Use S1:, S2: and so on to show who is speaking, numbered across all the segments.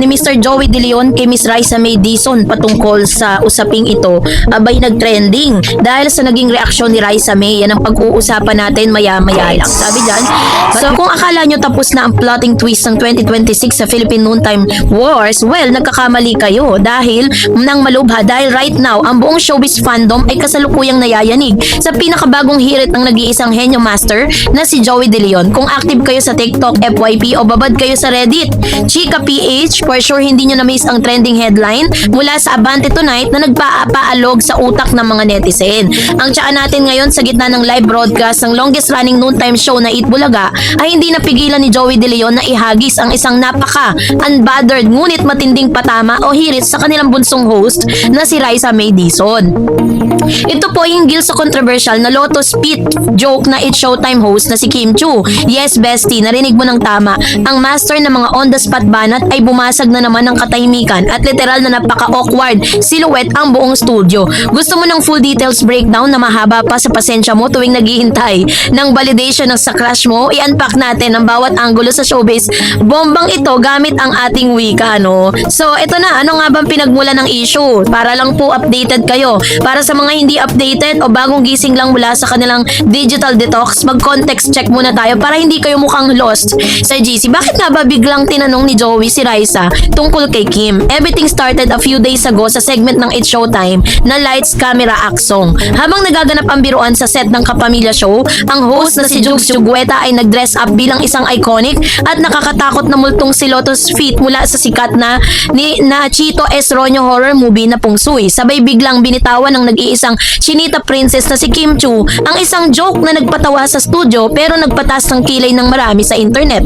S1: ni Mr. Joey De Leon kay Miss Raisa May Dizon patungkol sa usaping ito abay nagtrending dahil sa naging reaksyon ni Raisa May. Yan ang pag-uusapan natin maya-maya lang. Sabi dyan, so kung akala nyo tapos na ang plotting twist ng 2026 sa Philippine Noontime Wars, well, nagkakamali kayo dahil nang malubha dahil right now, ang buong showbiz fandom ay kasalukuyang nayayanig sa pinakabagong hirit ng nag-iisang henyo master na si Joey De Leon. Kung active kayo sa TikTok, FYP o babad kayo sa Reddit, Chika PH, for sure hindi nyo na-miss ang trending headline mula sa Abante Tonight na nagpapaalog sa utak ng mga netizen. Ang tiyaan natin ngayon sa gitna ng live broadcast ng longest running noontime show na Eat Bulaga ay hindi napigilan ni Joey De Leon na ihagis ang isang napaka-unbothered ngunit matinding patama o hirit sa kanilang bunsong host na si Raisa May Dizon. Ito po hinggil sa controversial na Lotus Pit joke na It's Showtime host na si Kim Chu. Yes, bestie, narinig mo ng tama. Ang master ng mga on-the-spot banat ay bumasag na naman ng katahimikan at literal na napaka-awkward silhouette ang buong studio. Gusto mo ng full details breakdown na mahaba pa sa pasensya mo tuwing naghihintay ng validation ng sa crush mo? I-unpack natin ang bawat anggulo sa showbiz. Bombang ito gamit ang ating wika, no? So, ito na. Ano nga bang pinagmula ng issue? Para lang po updated kayo. Para sa mga hindi updated o bagong gising lang mula sa kanilang digital detox, mag-context check muna tayo para hindi kayo mukhang lost sa GC. Bakit nga ba biglang tinanong ni Joey si Raisa tungkol kay Kim? Everything started a few days ago sa segment ng It's Showtime na Lights, Camera, Action. Habang nagaganap ang biruan sa set ng Kapamilya Show, ang host na si Jugs Jugueta ay nag-dress up bilang isang iconic at nakakatakot na multong si Lotus Feet mula sa sikat na Chito Esronio horror movie na Pungsuy. Sabay biglang binitawan ng nag-iisang Chinita princess na si Kim Chu ang isang joke na nagpatawa sa studio pero nagpatas ng kilay ng marami sa internet.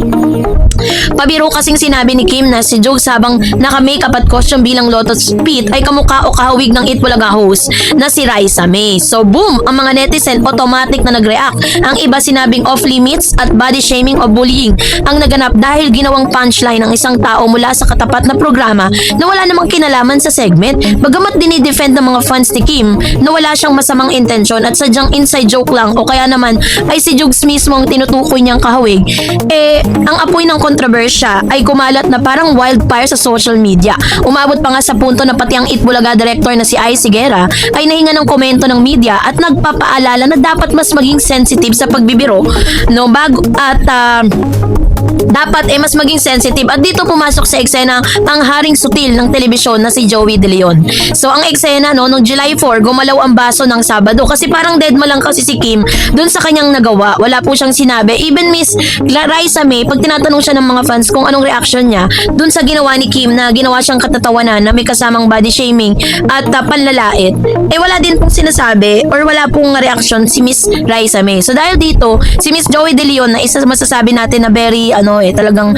S1: Pabiro kasing sinabi ni Kim na si Jugs habang naka-makeup at costume bilang Lotus Pit ay kamukha o kahawig ng Eat Bulaga host na si Raisa May. So boom! Ang mga netizen automatic na nag-react. Ang iba sinabing off limits at body shaming o bullying ang naganap dahil ginawang punchline ng isang tao mula sa katapat na programa na wala namang kinalaman sa segment. Bagamat dinidefend ng mga fans ni Kim na wala siyang masamang intensyon at sadyang inside joke lang o kaya naman ay si Jugs mismo ang tinutukoy niyang kahawig, ang apoy ng kontrobersya ay kumalat na parang wildfire sa social media. Umabot pa nga sa punto na pati ang Eat Bulaga director na si Ai Sigera ay nahinga ng komento ng media at nagpapaalala na dapat mas maging sensitive sa pagbibiro, no, bago at dapat mas maging sensitive at dito pumasok sa eksena ang haring sutil ng telebisyon na si Joey De Leon. So ang eksena noong July 4 gumalaw ang baso ng Sabado kasi parang deadma lang kasi si Kim dun sa kanyang nagawa. Wala po siyang sinabi. Even Miss Raisa May, pag tinatanong siya ng mga fans kung anong reaction niya dun sa ginawa ni Kim na ginawa siyang katatawanan na may kasamang body shaming at panlalait, wala din pong sinasabi or wala pong reaction si Miss Raisa May. So dahil dito, si Miss Joey De Leon na isa masasabi natin na very talagang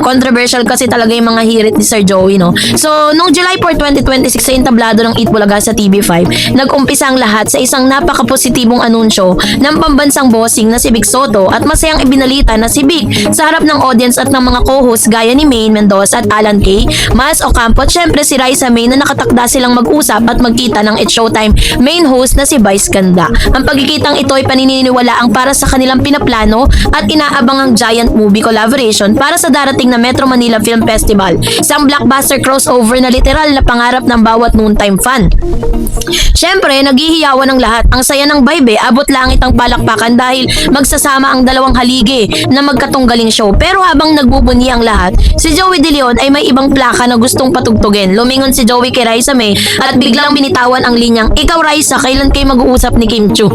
S1: controversial kasi talaga yung mga hirit ni Sir Joey, no? So, noong July 4, 2026 sa entablado ng Eat Bulaga sa TV5, nag-umpisa ang lahat sa isang napaka-positibong anunsyo ng pambansang bossing na si Vic Soto at masayang ibinalita na si Vic sa harap ng audience at ng mga co-host gaya ni Maine Mendoza at Alan Kay, Mas Ocampo at syempre si Raisa May na nakatakda silang mag-usap at magkita ng It's Showtime main host na si Vice Ganda. Ang pagkikitang ito ay panininiwalaang para sa kanilang pinaplano at inaabangang giant movie collaboration para sa darating na Metro Manila Film Festival. Isang blockbuster crossover na literal na pangarap ng bawat noontime fan. Syempre, naghihiyawan ng lahat. Ang saya ng vibe, abot langit ang palakpakan dahil magsasama ang dalawang haligi na magkatunggaling show. Pero habang nagbubunyi ang lahat, si Joey De Leon ay may ibang plaka na gustong patugtugin. Lumingon si Joey kay Raisa May at biglang binitawan ang linyang, "Ikaw Raisa, kailan kayo mag-uusap ni Kim Chu?"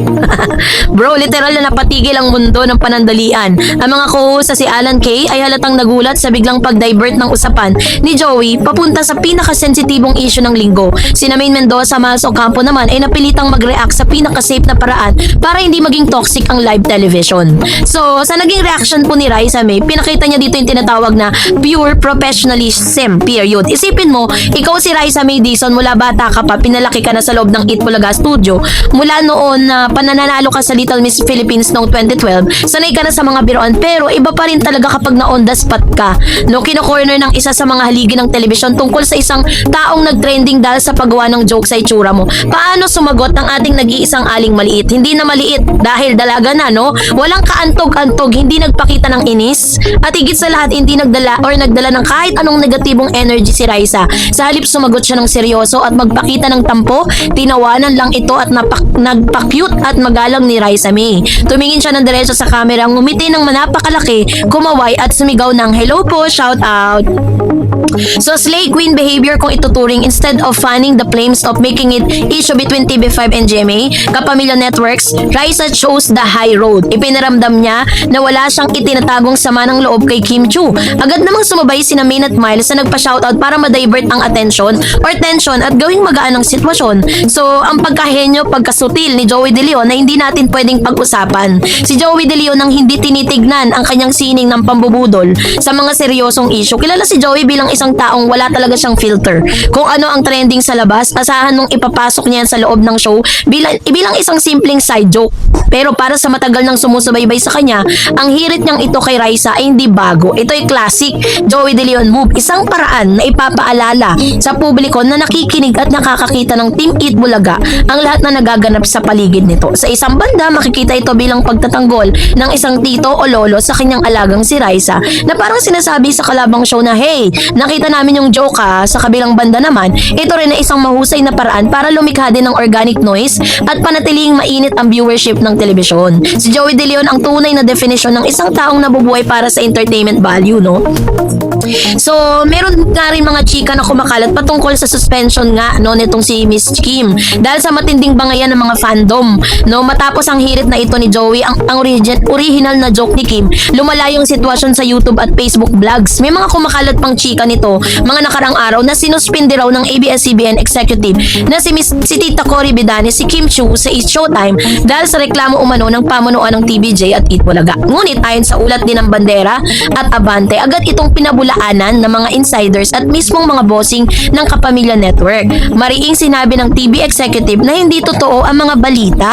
S1: Bro, literal na napatigil ang mundo ng panandalian. Ang mga co-host sa si Alan Kay ay halatang nagulat sa biglang pag-divert ng usapan ni Joey papunta sa pinakasensitibong issue ng linggo. Sina Maine Mendoza, Mas Ocampo naman ay napilitang mag-react sa pinaka-safe na paraan para hindi maging toxic ang live television. So, sa naging reaction po ni Raisa May, pinakita niya dito yung tinatawag na pure professionalism, period. Isipin mo, ikaw si Raisa May Dizon, mula bata ka pa, pinalaki ka na sa loob ng Eat Bulaga studio. Mula noon na pananalo ka sa Little Miss Philippines noong 2012, sanay ka na sa mga biroan, pero iba pa rin talaga kapag na-on the spot ka. No, kino-corner ng isa sa mga haligi ng telebisyon tungkol sa isang taong nag-trending dahil sa paggawa ng joke sa itsura mo. Paano sumagot ang ating nag-iisang aling maliit? Hindi na maliit dahil dalaga na, no? Walang kaantog-antog, hindi nagpakita ng inis. At higit sa lahat, hindi nagdala ng kahit anong negatibong energy si Raisa. Sa halip sumagot siya ng seryoso at magpakita ng tampo, tinawanan lang ito at nagpa-cute at magalang ni Raisa May. Tumingin siya ng diretso sa camera, ngumiti ng napakalaki, kumaway at sumigaw ng hello po, shout out. So slay queen behavior kung ituturing instead of fanning the flames of making it issue between TV5 and GMA, Kapamilya Networks, Raisa chose the high road. Ipinaramdam niya na wala siyang itinatagong sama ng loob kay Kim Chu. Agad namang sumabay sina Main at Miles na nagpa-shoutout para ma-divert ang attention or tension at gawing magaan ang sitwasyon. So ang pagkahenyo, pagkasutil ni Joey De Leon na hindi natin pwedeng pag-usapan. Si Joey De Leon nang hindi tinitignan ang kanyang sining ng pambubudol sa mga seryosong issue. Kilala si Joey bilang isang taong wala talaga siyang filter. Kung ano ang trending sa labas, asahan nung ipapasok niya sa loob ng show bilang isang simpleng side joke. Pero para sa matagal nang sumusubaybay sa kanya, ang hirit niyang ito kay Raisa ay hindi bago. Ito ay classic Joey De Leon move, isang paraan na ipapaalala sa publiko na nakikinig at nakakakita ng Team Eat Bulaga ang lahat na nagaganap sa paligid nito. Sa isang banda, makikita ito bilang pagtatanggol ng isang tito o lolo sa kanyang alagang si Raisa na parang sinasabi sa kalabang show na, hey, nakita namin yung joke ha. Sa kabilang banda naman, ito rin ay isang mahusay na paraan para lumikha din ng organic noise at panatiling mainit ang viewership ng telebisyon. Si Joey De Leon ang tunay na definition ng isang taong nabubuhay para sa entertainment value, no? So, meron nga rin mga chika na kumakalat patungkol sa suspension nga, no, nitong si Miss Kim. Dahil sa matinding bangayan ng mga fandom, no, matapos ang hirit na ito ni Joey, ang original na joke ni Kim, lumala yung sitwasyon sa YouTube at Facebook vlogs. May mga kumakalat pang chika nito, mga nakarang araw na sinuspindi raw ng ABS-CBN executive na si Tita Cory Bidane, si Kim Chu sa It's Showtime dahil sa reklamo umano ng pamunuan ng TVJ at Eat Bulaga. Ngunit ayon sa ulat din ng Bandera at Abante, agad itong pinabulaanan ng mga insiders at mismong mga bossing ng Kapamilya Network. Mariing sinabi ng TV executive na hindi totoo ang mga balita,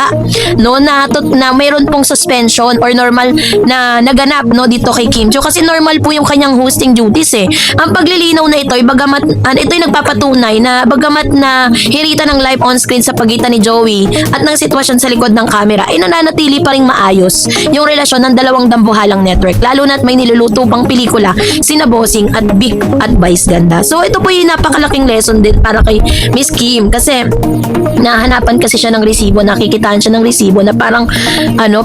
S1: no, na mayroon pong suspension or normal na naganap, no, dito kay Kim Chu kasi normal po yung kanyang hosting duties eh. Ang paglilinaw na ito ay ito'y nagpapatunay na bagamat na hirita ng live on screen sa pagitan ni Joey at ng sitwasyon sa likod ng camera ay nananatili pa ring maayos yung relasyon ng dalawang dambuhalang network, lalo na't may niluluto pang pelikula sina Bossing at Big Advice Ganda. So ito po yung napakalaking lesson din para kay Miss Kim kasi nahanapan kasi siya ng resibo, nakikitaan siya ng resibo na parang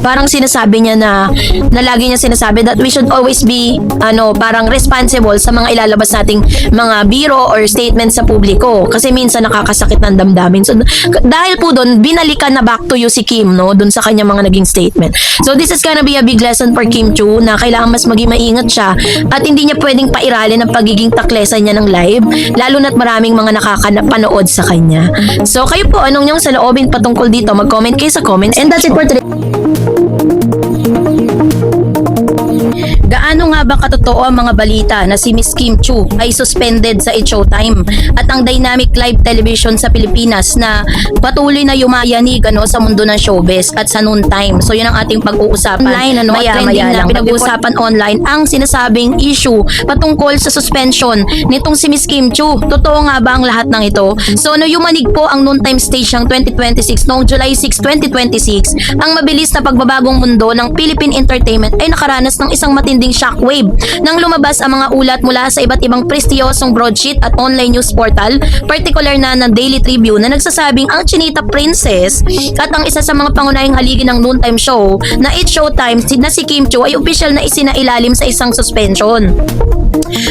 S1: parang sinasabi niya na lagi niya sinasabi that we should always be parang responsible sa mga ilalabas nating mga biro or statement sa publiko kasi minsan nakakasakit ng damdamin. So dahil po doon binalikan na back to you si Kim, no, doon sa kanya mga naging statement. So this is gonna be a big lesson for Kim Chu na kailangan mas maging maingat siya at hindi niya pwedeng pairalin ang pagiging taklesan niya ng live, lalo na't maraming mga nakakapanood sa kanya. So kayo po, anong niyong saloobin patungkol dito? Mag-comment kayo sa comments. And that's it for today. Gaano nga ba katotoo ang mga balita na si Miss Kim Chu ay suspended sa It's Showtime at ang dynamic live television sa Pilipinas na patuloy na yumayanig sa mundo ng showbiz at sa noontime? So yun ang ating pag-uusapan. Online, trending na pinag-uusapan online ang sinasabing issue patungkol sa suspension nitong si Miss Kim Chu. Totoo nga ba ang lahat ng ito? So yumanig po ang noontime stage ng 2026 noong July 6, 2026. Ang mabilis na pagbabagong mundo ng Philippine entertainment ay nakaranas ng isang matinding shockwave nang lumabas ang mga ulat mula sa iba't ibang prestiyosong broadsheet at online news portal, particular na ng Daily Tribune na nagsasabing ang Chinita Princess at ang isa sa mga pangunahing haligi ng noontime show na It's Showtime na si Kim Chu ay opisyal na isinailalim sa isang suspension.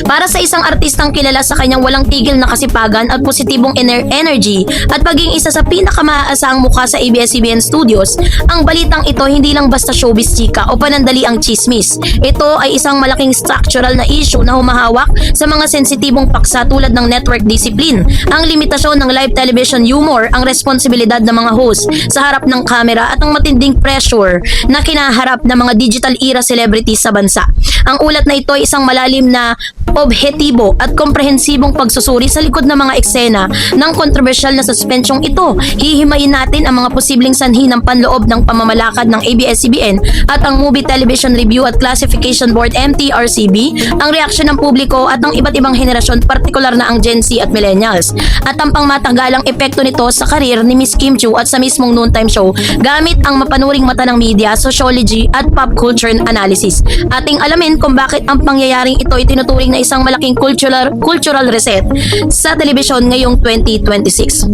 S1: Para sa isang artistang kilala sa kanyang walang tigil na kasipagan at positibong energy at pagiging isa sa pinakamaaasahang mukha sa ABS-CBN Studios, ang balitang ito hindi lang basta showbiz chika o panandali ang chismis. Ito ay isang malaking structural na issue na humahawak sa mga sensitibong paksa tulad ng network discipline, ang limitasyon ng live television humor, ang responsibilidad ng mga host sa harap ng kamera at ang matinding pressure na kinaharap ng mga digital era celebrities sa bansa. Ang ulat na ito ay isang malalim na objektibo at komprehensibong pagsusuri sa likod ng mga eksena ng kontrobersyal na suspensyong ito. Hihimayin natin ang mga posibleng sanhi ng panloob ng pamamalakad ng ABS-CBN at ang Movie Television Review at Classification Board MTRCB, ang reaksyon ng publiko at ng iba't ibang henerasyon, partikular na ang Gen Z at Millennials, at ang pangmatagalang epekto nito sa karir ni Miss Kim Chiu at sa mismong noontime show gamit ang mapanuring mata ng media, sociology at pop culture analysis. Ating alamin kung bakit ang pangyayaring ito ay tinuturing na isang malaking cultural reset sa telebisyon ngayong 2026.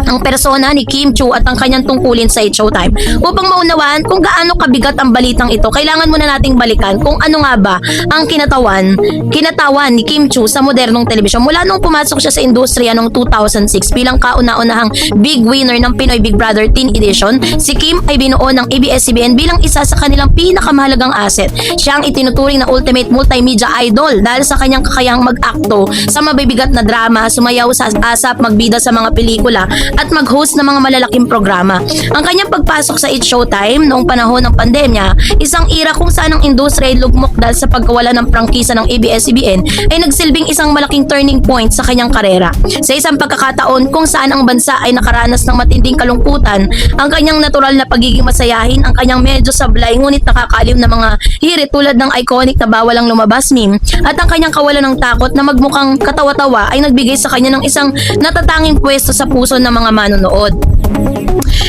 S1: Ang persona ni Kim Chiu at ang kanyang tungkulin sa It's Showtime. Upang maunawaan kung gaano kabigat ang balitang ito, kailangan muna nating balikan kung ano nga ba ang kinatawan ni Kim Chiu sa modernong telebisyon mula nung pumasok siya sa industriya noong 2006 bilang kauna-unahang big winner ng Pinoy Big Brother Teen Edition. Si Kim ay binuo ng ABS-CBN bilang isa sa kanilang pinakamahalagang asset. Siya ang itinuturing na ultimate multimedia idol dahil sa kanyang kakayahang mag-akto sa mabibigat na drama, sumayaw sa asap, magbida sa mga pelikula at mag-host ng mga malalaking programa. Ang kanyang pagpasok sa It's Showtime noong panahon ng pandemya, isang era kung saan ang industriya ay lugmok dahil sa pagkawala ng prangkisa ng ABS-CBN, ay nagsilbing isang malaking turning point sa kanyang karera. Sa isang pagkakataon kung saan ang bansa ay nakaranas ng matinding kalungkutan, ang kanyang natural na pagiging masayahin, ang kanyang medyo sablay ngunit nakakaaliw na mga hirit tulad ng iconic na bawalang lumabas meme at ang kanyang kawalan ng takot na magmukhang katawa-tawa ay nagbigay sa kanya ng isang natatanging pwesto sa puso ng mga manonood.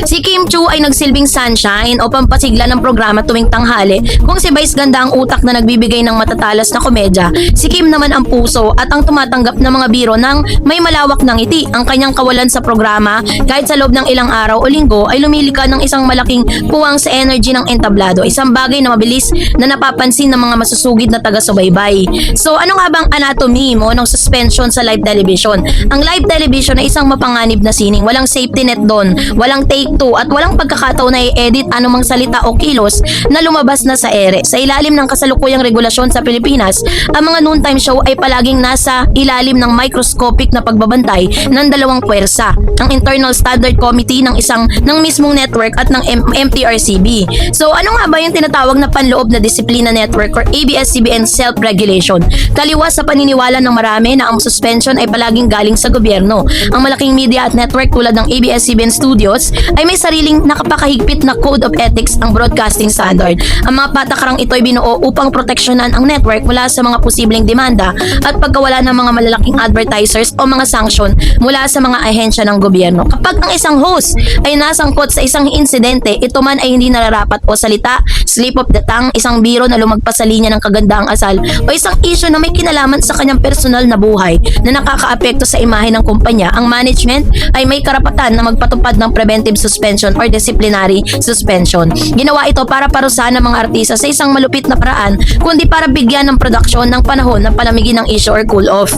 S1: Si Kim Chiu ay nagsilbing sunshine o pampasigla ng programa tuwing tanghali. Kung si Vice ganda ang utak na nagbibigay ng matatalas na komedya, si Kim naman ang puso at ang tumatanggap ng mga biro ng may malawak na ngiti. Ang kanyang kawalan sa programa kahit sa loob ng ilang araw o linggo ay lumilika ng isang malaking puwang sa energy ng entablado, isang bagay na mabilis na napapansin ng mga masusugid na taga-subaybay. So ano nga bang anatomy mo ng suspension sa live television? Ang live television ay isang mapanganib na sining, walang safety net doon, walang take two at walang pagkakataon na i-edit anumang salita o kilos na lumabas na sa ere. Sa ilalim ng kasalukuyang regulasyon sa Pilipinas, ang mga noontime show ay palaging nasa ilalim ng microscopic na pagbabantay ng dalawang puwersa, ang Internal Standard Committee ng mismong network at ng MTRCB. So ano nga ba yung tinatawag na panloob na disiplina network or ABS-CBN self-regulation? Taliwas sa paniniwala ng marami na ang suspension ay palaging galing sa gobyerno. Ang malaking media at network tulad ng ABS-CBN Studios ay may sariling nakapakahigpit na code of ethics ang broadcasting standard. Ang mga patakarang ito ay binuo upang proteksyonan ang network mula sa mga posibleng demanda at pagkawala ng mga malalaking advertisers o mga sanksyon mula sa mga ahensya ng gobyerno. Kapag ang isang host ay nasangkot sa isang insidente, ito man ay hindi nararapat o salita, slip of the tongue, isang biro na lumagpas sa linya ng kagandaang asal o isang issue na may kinalaman sa kanyang personal na buhay na nakakaapekto sa imahe ng kumpanya, ang management ay may karapatan na magpatupad ng preventive suspension or disciplinary suspension. Ginawa ito para parusahan ng mga artista sa isang malupit na paraan, kundi para bigyan ng produksyon ng panahon na palamigin ng issue or cool off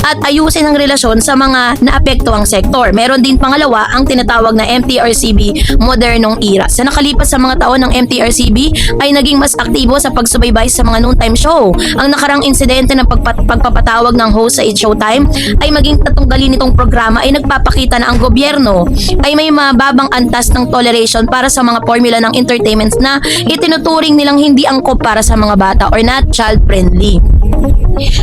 S1: at ayusin ang relasyon sa mga naapektuang sektor. Meron din pangalawa ang tinatawag na MTRCB modernong era. Sa nakalipas sa mga taon ng MTRCB ay naging mas aktibo sa pagsubaybay sa mga noontime show. Ang nakarang insidente ng pagpapatawag ng host sa It's Showtime ay maging tatunggalin nitong programa ay nagpapakita na ang gobyerno ay may mababang antas ng toleration para sa mga formula ng entertainment na itinuturing nilang hindi angkop para sa mga bata or not child friendly.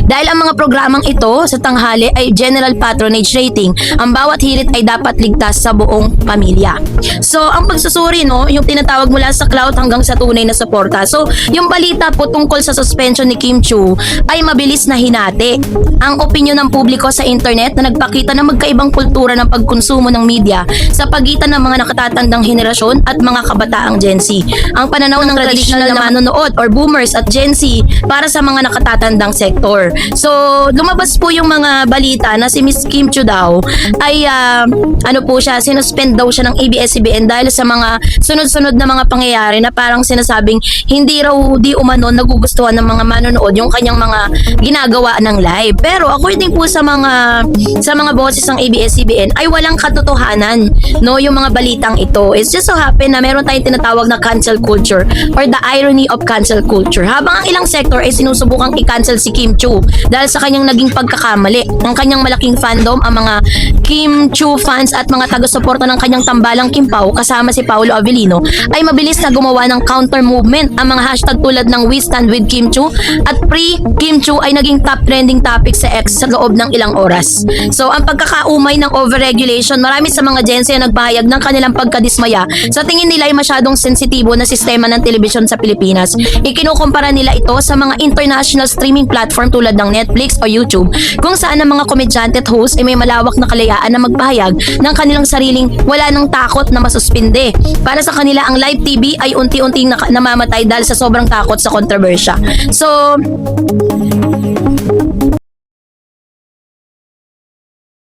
S1: Dahil ang mga programang ito sa tanghali ay general patronage rating, ang bawat hirit ay dapat ligtas sa buong pamilya. So, ang pagsusuri, no, yung tinatawag mula sa clout hanggang sa tunay na suporta. So, yung balita po tungkol sa suspension ni Kim Chiu ay mabilis na hinati ang opinyon ng publiko sa internet na nagpakita ng magkaibang kultura ng pagkonsumo ng media sa pagitan ng mga nakatatandang henerasyon at mga kabataang Gen Z. Ang pananaw ng traditional na manonood or boomers at Gen Z para sa mga nakatatandang sektor. So, lumabas po yung mga balita na si Miss Kim Chiu daw ay sinuspend daw siya ng ABS-CBN dahil sa mga sunod-sunod na mga pangyayari na parang sinasabing hindi raw di umano nagugustuhan ng mga manonood yung kanyang mga ginagawa ng live. Pero according po sa mga boses ng ABS-CBN ay walang katotohanan, no, yung mga balitang ito. It's just so happen na meron tayong tinatawag na cancel culture or the irony of cancel culture. Habang ang ilang sector ay sinusubukang i-cancel i-cancel si Kim Chiu dahil sa kanyang naging pagkakamali. Ang kanyang malaking fandom, ang mga Kim Chiu fans at mga taga-suporta ng kanyang tambalang Kim Pao kasama si Paolo Avellino ay mabilis na gumawa ng counter movement. Ang mga hashtag tulad ng We Stand With Kim Chiu at Free Kim Chiu ay naging top trending topic sa X sa loob ng ilang oras. So ang pagkakaumay ng overregulation, marami sa mga Gen Z na nagpahayag ng kanilang pagkadismaya sa tingin nila ay masyadong sensitibo na sistema ng telebisyon sa Pilipinas. Ikinukumpara nila ito sa mga international streaming platform tulad ng Netflix o YouTube kung saan ang mga komedyante at host ay may malawak na kalayaan na magpahayag ng kanilang sariling wala nang takot na masuspinde. Para sa kanila, ang live TV ay unti-unting namamatay dahil sa sobrang takot sa kontrobersya. So,